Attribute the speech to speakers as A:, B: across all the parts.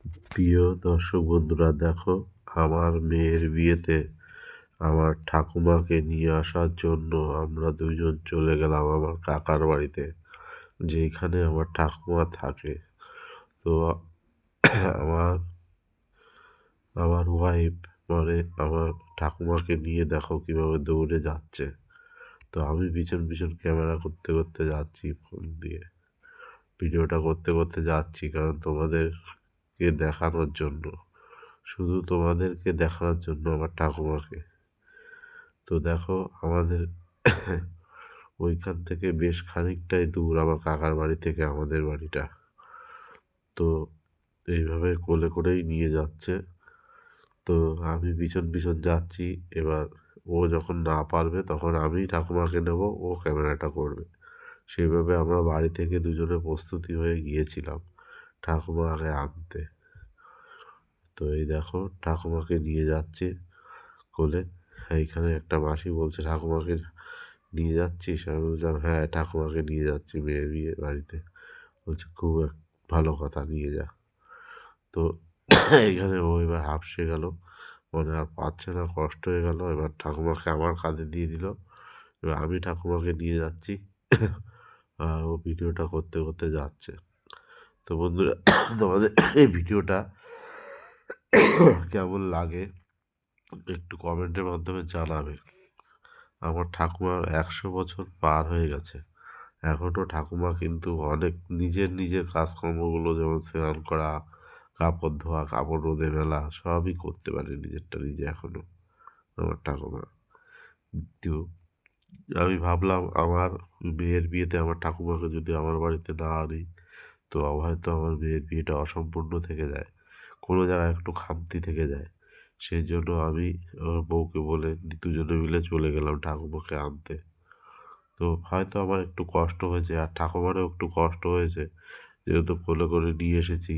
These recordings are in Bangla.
A: প্রিয় দর্শক বন্ধুরা, দেখো, আমার মেয়ের বিয়েতে আমার ঠাকুমাকে নিয়ে আসার জন্য আমরা দুজন চলে গেলাম আমার কাকার বাড়িতে, যেখানে আমার ঠাকুমা থাকে। তো আমার আমার ওয়াইফ, মানে আমার ঠাকুমাকে নিয়ে দেখো কিভাবে দৌড়ে যাচ্ছে। তো আমি পিছন পিছন ক্যামেরা করতে করতে যাচ্ছি, ফোন দিয়ে ভিডিওটা করতে করতে যাচ্ছি, কারণ তোমাদেরকে দেখানোর জন্য, শুধু তোমাদেরকে দেখানোর জন্য আমার ঠাকুমাকে। তো দেখো, আমাদের ওইখান থেকে বেশ খানিকটাই দূর আমার কাকার বাড়ি থেকে আমাদের বাড়িটা। তো এইভাবে কোলে করেই নিয়ে যাচ্ছে। তো আমি পিছন পিছন যাচ্ছি। এবার ও যখন না পারবে তখন আমি ঠাকুমাকে নেব, ও ক্যামেরাটা করবে। সেইভাবে আমরা বাড়ি থেকে দুজনে প্রস্তুতি হয়ে গিয়েছিলাম ঠাকুমাকে আনতে। তো এই দেখো, ঠাকুমাকে নিয়ে যাচ্ছে কোলে। এইখানে একটা মাসি বলছে, ঠাকুমাকে নিয়ে যাচ্ছিস? আমি বলছিলাম, হ্যাঁ, ঠাকুমাকে নিয়ে যাচ্ছি মেয়ের বিয়ে বাড়িতে। বলছে, খুব ভালো কথা, নিয়ে যা। তো এইখানে ও এবার হাঁপসে গেল, মানে আর পাচ্ছে না, কষ্ট হয়ে গেল। এবার ঠাকুমাকে আমার কাঁধে দিয়ে দিল। এবার আমি ঠাকুমাকে নিয়ে যাচ্ছি, আর ও ভিডিওটা করতে করতে যাচ্ছে। তো বন্ধুরা, তোমাদের এই ভিডিওটা কেমন লাগে একটু কমেন্টের মাধ্যমে জানাবে। আমার ঠাকুমার 100 বছর পার হয়ে গেছে, এখনও ঠাকুমা কিন্তু অনেক নিজের নিজের কাজকর্মগুলো, যেমন স্নান করা, কাপড় ধোয়া, কাপড় রোদে মেলা, সবই করতে পারে নিজেরটা নিজে এখনও আমার ঠাকুমা। তো আমি ভাবলাম, আমার মেয়ের বিয়েতে আমার ঠাকুমাকে যদি আমার বাড়িতে না আনি, তো হয়তো আমার মেয়ের বিয়েটা অসম্পূর্ণ থেকে যায়, কোনো জায়গায় একটু খামতি থেকে যায়। সেই জন্য আমি আমার বউকে বলে দুজনে মিলে চলে গেলাম ঠাকুমাকে আনতে। তো হয়তো আমার একটু কষ্ট হয়েছে, আর ঠাকুমারও একটু কষ্ট হয়েছে, যেহেতু কোলে করে নিয়ে এসেছি।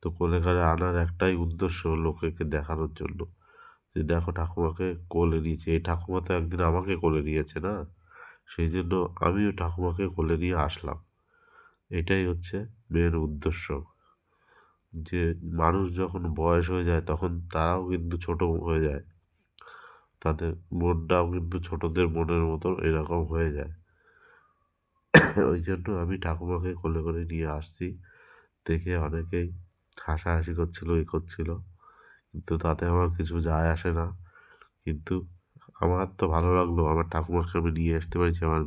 A: তো কোলে করে আনার একটাই উদ্দেশ্য, লোকেকে দেখানোর জন্য যে দেখো, ঠাকুমাকে কোলে নিয়েছি। এই ঠাকুমা তো একদিন আমাকে কোলে নিয়েছে না, সেই জন্য আমিও ঠাকুমাকে কোলে নিয়ে আসলাম। এটাই হচ্ছে মেন উদ্দেশ্য, যে মানুষ যখন বয়স হয়ে যায় তখন তারাও কিন্তু ছোট হয়ে যায়, তাদের মনটাও কিন্তু ছোটদের মনের মতো এরকম হয়ে যায়। ওই জন্য আমি ঠাকুমাকে কোলে করে নিয়ে আসছি। দেখে অনেকেই হাসাহাসি করছিল, করছিল, কিন্তু তাতে আমার কিছু যায় আসে না। কিন্তু আমার তো ভালো লাগলো, আমার ঠাকুমাকে আমি নিয়ে আসতে পেরেছি আমার